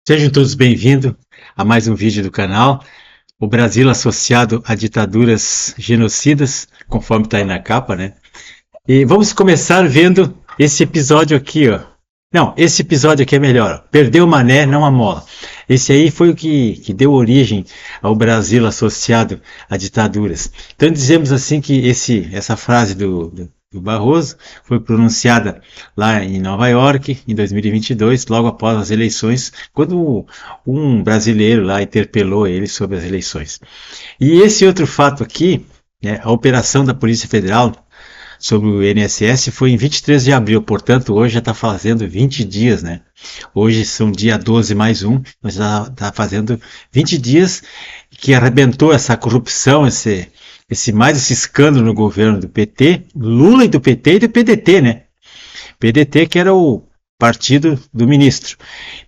Sejam todos bem-vindos a mais um vídeo do canal. O Brasil associado a ditaduras genocidas, conforme está aí na capa, né? E vamos começar vendo esse episódio aqui, ó. Não, esse episódio aqui é melhor, ó. Perdeu o mané, não a mola. Esse aí foi o que deu origem ao Brasil associado a ditaduras. Então dizemos assim que essa frase do Barroso foi pronunciada lá em Nova York em 2022, logo após as eleições, quando um brasileiro lá interpelou ele sobre as eleições. E esse outro fato aqui, né, a operação da Polícia Federal sobre o INSS foi em 23 de abril, portanto hoje já está fazendo 20 dias, né? Hoje são dia 12 mais um, mas já está fazendo 20 dias que arrebentou essa corrupção, esse escândalo no governo do PT, Lula e do PT e do PDT, né? PDT que era o partido do ministro.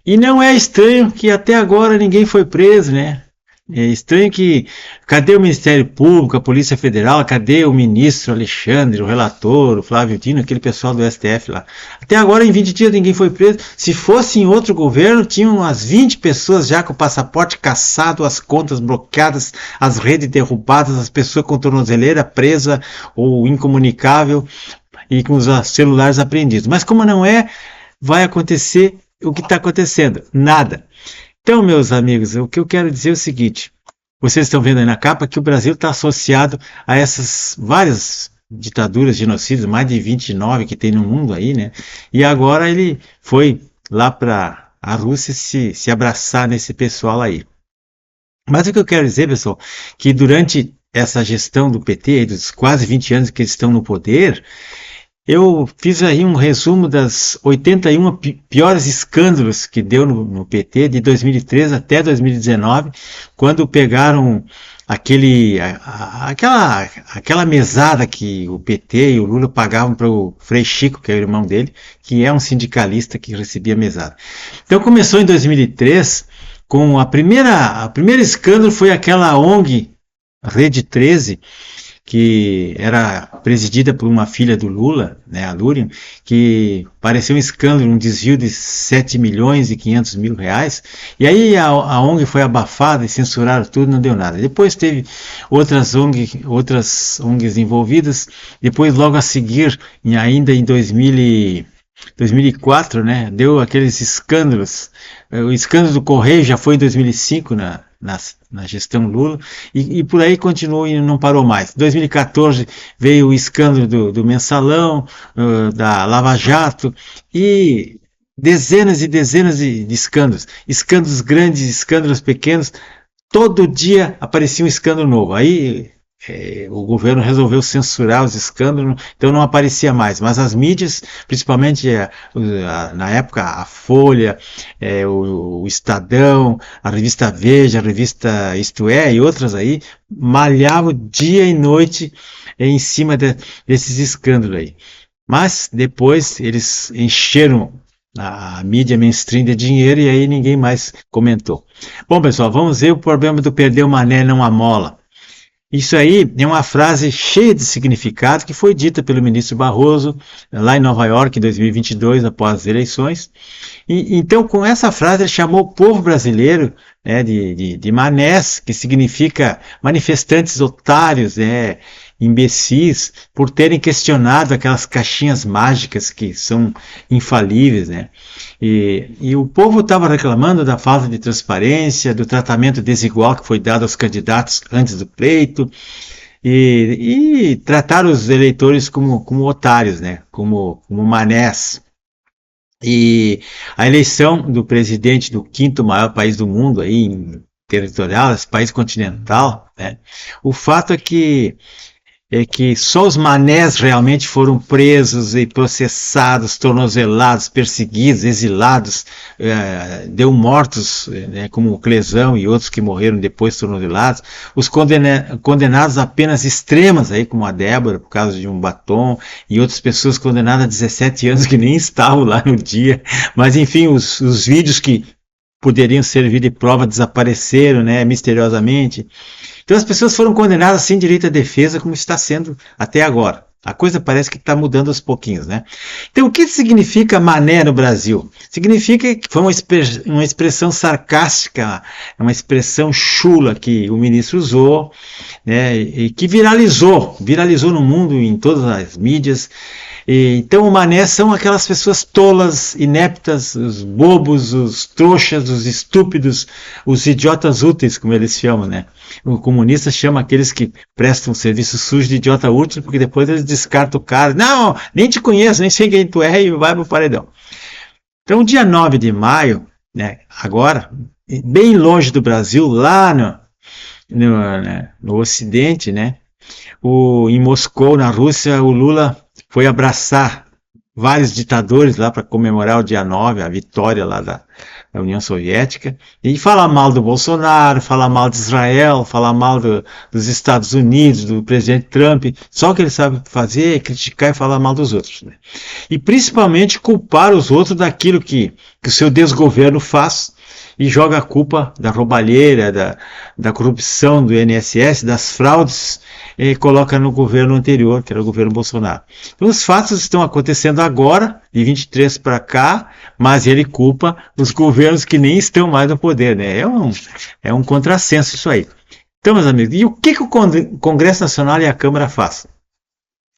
E não é estranho que até agora ninguém foi preso, né? É estranho que, cadê o Ministério Público, a Polícia Federal, cadê o ministro Alexandre, o relator, o Flávio Dino, aquele pessoal do STF lá. Até agora, em 20 dias, ninguém foi preso. Se fosse em outro governo, tinham umas 20 pessoas já com o passaporte cassado, as contas bloqueadas, as redes derrubadas, as pessoas com tornozeleira presa ou incomunicável e com os celulares apreendidos. Mas como não é, vai acontecer o que está acontecendo. Nada. Então, meus amigos, o que eu quero dizer é o seguinte, vocês estão vendo aí na capa que o Brasil está associado a essas várias ditaduras, genocidas, mais de 29 que tem no mundo aí, né? E agora ele foi lá para a Rússia se abraçar nesse pessoal aí. Mas o que eu quero dizer, pessoal, que durante essa gestão do PT, dos quase 20 anos que eles estão no poder, eu fiz aí um resumo das 81 piores escândalos que deu no PT de 2013 até 2019, quando pegaram aquela mesada que o PT e o Lula pagavam para o Frei Chico, que é o irmão dele, que é um sindicalista que recebia mesada. Então começou em 2003 com a primeira escândalo foi aquela ONG Rede 13, que era presidida por uma filha do Lula, né, a Lúria, que pareceu um escândalo, um desvio de 7 milhões e 500 mil reais, e aí a ONG foi abafada e censuraram tudo, não deu nada. Depois teve outras ONGs envolvidas, depois logo a seguir, ainda em 2004, né, deu aqueles escândalos. O escândalo do Correio já foi em 2005, na gestão Lula, e por aí continuou e não parou mais. Em 2014 veio o escândalo do Mensalão, da Lava Jato, e dezenas e dezenas de escândalos. Escândalos grandes, escândalos pequenos, todo dia aparecia um escândalo novo. Aí o governo resolveu censurar os escândalos, então não aparecia mais, mas as mídias, principalmente na época a Folha, o Estadão, a revista Veja, a revista Isto É e outras aí, malhavam dia e noite em cima desses escândalos aí. Mas depois eles encheram a mídia mainstream de dinheiro e aí ninguém mais comentou. Bom, pessoal, vamos ver o problema do perder o mané não a mola. Isso aí é uma frase cheia de significado que foi dita pelo ministro Barroso lá em Nova York em 2022, após as eleições. E então, com essa frase, ele chamou o povo brasileiro, né, de manés, que significa manifestantes otários, né, imbecis, por terem questionado aquelas caixinhas mágicas que são infalíveis, né? E o povo estava reclamando da falta de transparência, do tratamento desigual que foi dado aos candidatos antes do pleito, e tratar os eleitores como otários, né? Como manés. E a eleição do presidente do quinto maior país do mundo, aí, em territorial, esse país continental, né? O fato é que só os manés realmente foram presos e processados, tornozelados, perseguidos, exilados, deu mortos, né, como o Clesão e outros que morreram depois tornozelados, os condenados a penas extremas, aí, como a Débora, por causa de um batom, e outras pessoas condenadas a 17 anos que nem estavam lá no dia, mas enfim, os vídeos que poderiam servir de prova desapareceram, né, misteriosamente. Então as pessoas foram condenadas sem direito à defesa, como está sendo até agora. A coisa parece que está mudando aos pouquinhos, né? Então, o que significa mané no Brasil? Significa que foi uma expressão sarcástica, uma expressão chula que o ministro usou, né? E que viralizou no mundo, em todas as mídias. Então, o mané são aquelas pessoas tolas, ineptas, os bobos, os trouxas, os estúpidos, os idiotas úteis, como eles chamam, né? O comunista chama aqueles que prestam serviço sujo de idiota útil, porque depois eles descartam o cara. Não, nem te conheço, nem sei quem tu é, e vai pro paredão. Então, dia 9 de maio, né, agora, bem longe do Brasil, lá no Ocidente, né, em Moscou, na Rússia, o Lula foi abraçar vários ditadores lá para comemorar o dia 9, a vitória lá da União Soviética, e falar mal do Bolsonaro, falar mal de Israel, falar mal dos Estados Unidos, do presidente Trump. Só o que ele sabe fazer é criticar e falar mal dos outros, né? E principalmente culpar os outros daquilo que o seu desgoverno faz, e joga a culpa da roubalheira, da corrupção do INSS, das fraudes, e coloca no governo anterior, que era o governo Bolsonaro. Então, os fatos estão acontecendo agora, de 23 para cá, mas ele culpa os governos que nem estão mais no poder, né? É um contrassenso isso aí. Então, meus amigos, e o que o Congresso Nacional e a Câmara fazem?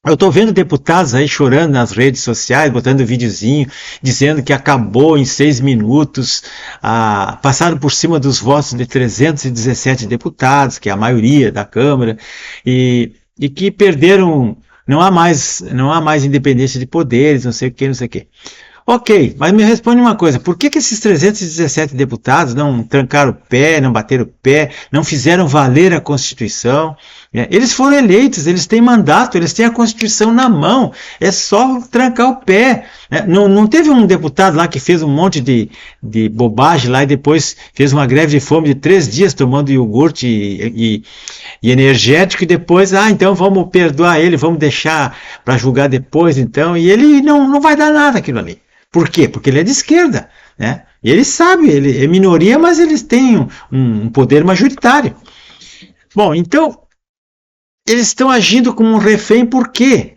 Eu estou vendo deputados aí chorando nas redes sociais, botando videozinho, dizendo que acabou em 6 minutos, passaram por cima dos votos de 317 deputados, que é a maioria da Câmara, e que perderam, não há mais independência de poderes, não sei o que, não sei o que. Ok, mas me responde uma coisa, por que esses 317 deputados não trancaram o pé, não bateram o pé, não fizeram valer a Constituição? Eles foram eleitos, eles têm mandato, eles têm a Constituição na mão, é só trancar o pé. Não teve um deputado lá que fez um monte de bobagem lá e depois fez uma greve de fome de 3 dias tomando iogurte e energético e depois, então vamos perdoar ele, vamos deixar para julgar depois então, e ele não vai dar nada aquilo ali. Por quê? Porque ele é de esquerda, né? E ele sabe, ele é minoria, mas eles têm um poder majoritário. Bom, então, eles estão agindo como um refém por quê?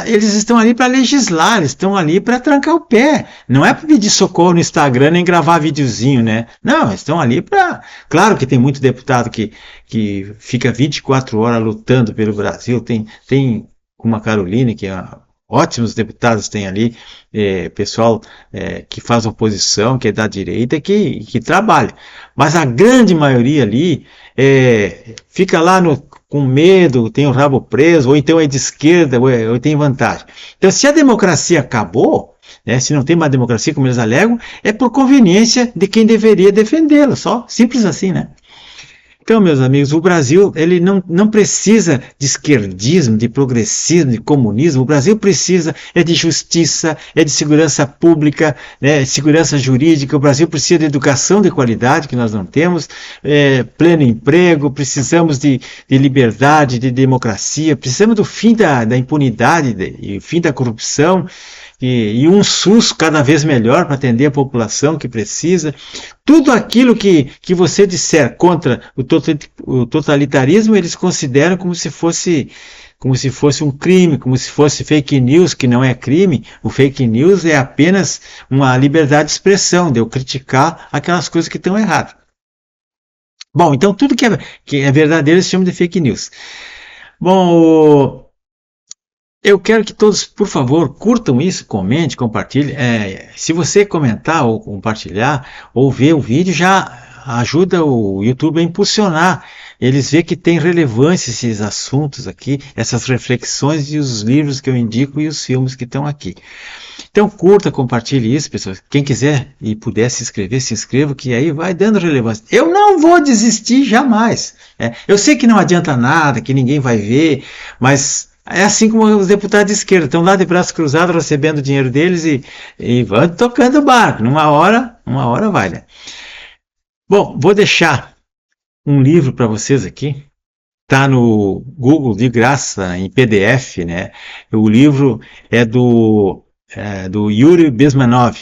Eles estão ali para legislar, eles estão ali para trancar o pé. Não é para pedir socorro no Instagram nem gravar videozinho, né? Não, eles estão ali para... Claro que tem muito deputado que fica 24 horas lutando pelo Brasil, tem como a Caroline, que é... Ótimos deputados tem ali, pessoal que faz oposição, que é da direita, que trabalha. Mas a grande maioria ali fica lá com medo, tem o rabo preso, ou então é de esquerda, ou tem vantagem. Então, se a democracia acabou, né, se não tem mais democracia, como eles alegam, é por conveniência de quem deveria defendê-la, só simples assim, né? Então, meus amigos, o Brasil ele não precisa de esquerdismo, de progressismo, de comunismo. O Brasil precisa de justiça, de segurança pública, né, segurança jurídica. O Brasil precisa de educação de qualidade, que nós não temos, pleno emprego, precisamos de liberdade, de democracia, precisamos do fim da impunidade e fim da corrupção. E um SUS cada vez melhor para atender a população que precisa. Tudo aquilo que você disser contra o totalitarismo, eles consideram como se fosse um crime, como se fosse fake news, que não é crime. O fake news é apenas uma liberdade de expressão, de eu criticar aquelas coisas que estão erradas. Bom, então tudo que é verdadeiro eles chamam de fake news. Bom, eu quero que todos, por favor, curtam isso, comente, compartilhem. Se você comentar ou compartilhar ou ver o vídeo, já ajuda o YouTube a impulsionar. Eles veem que tem relevância esses assuntos aqui, essas reflexões e os livros que eu indico e os filmes que estão aqui. Então curta, compartilhe isso, pessoas. Quem quiser e puder se inscreva, que aí vai dando relevância. Eu não vou desistir jamais. Eu sei que não adianta nada, que ninguém vai ver, mas... É assim como os deputados de esquerda, estão lá de braços cruzados recebendo o dinheiro deles e vão tocando o barco. Uma hora vai, né? Bom, vou deixar um livro para vocês aqui. Está no Google de graça, em PDF, né? O livro é do Yuri Bezmenov,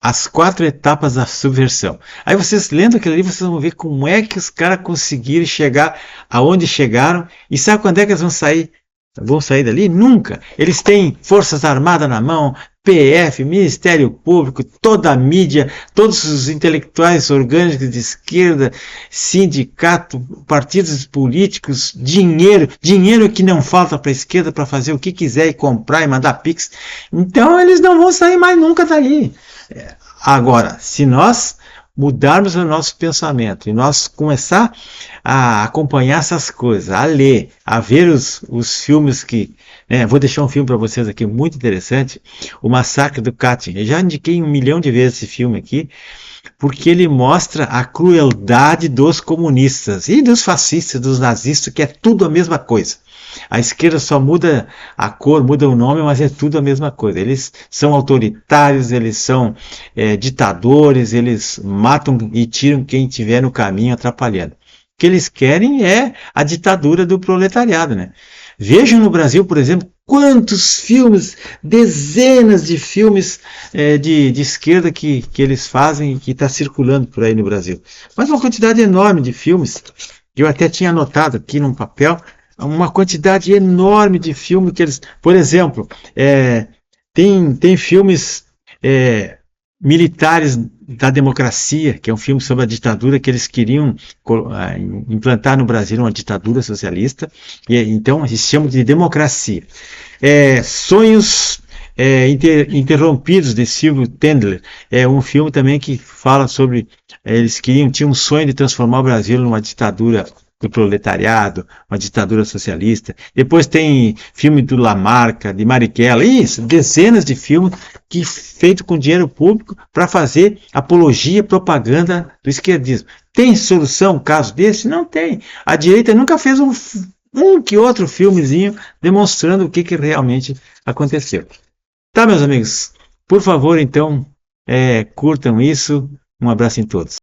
As 4 Etapas da Subversão. Aí vocês lendo aquele livro, vocês vão ver como é que os caras conseguiram chegar aonde chegaram e sabe quando é que eles vão sair vão sair dali? Nunca. Eles têm Forças Armadas na mão, PF, Ministério Público, toda a mídia, todos os intelectuais orgânicos de esquerda, sindicato, partidos políticos, dinheiro que não falta para a esquerda para fazer o que quiser e comprar e mandar pix. Então eles não vão sair mais nunca dali. Agora, se nós mudarmos o nosso pensamento e nós começar a acompanhar essas coisas, a ler, a ver os filmes que... vou deixar um filme para vocês aqui muito interessante, O Massacre do Katyn. Eu já indiquei 1 milhão de vezes esse filme aqui, porque ele mostra a crueldade dos comunistas e dos fascistas, dos nazistas, que é tudo a mesma coisa. A esquerda só muda a cor, muda o nome, mas é tudo a mesma coisa. Eles são autoritários, eles são ditadores, eles matam e tiram quem estiver no caminho atrapalhando. O que eles querem é a ditadura do proletariado, né? Vejam no Brasil, por exemplo, quantos filmes, dezenas de filmes de esquerda que eles fazem e que está circulando por aí no Brasil. Mas uma quantidade enorme de filmes, que eu até tinha anotado aqui num papel, uma quantidade enorme de filmes que eles... Por exemplo, tem filmes militares da democracia, que é um filme sobre a ditadura que eles queriam implantar no Brasil, uma ditadura socialista, e então eles chamam de democracia. Sonhos Interrompidos, de Silvio Tendler, é um filme também que fala sobre... Eles tinham um sonho de transformar o Brasil numa ditadura do proletariado, uma ditadura socialista. Depois tem filme do Lamarca, de Marighella, isso, dezenas de filmes feitos com dinheiro público para fazer apologia, propaganda do esquerdismo. Tem solução caso desse? Não tem. A direita nunca fez um que outro filmezinho demonstrando o que realmente aconteceu. Tá, meus amigos? Por favor, então, curtam isso. Um abraço em todos.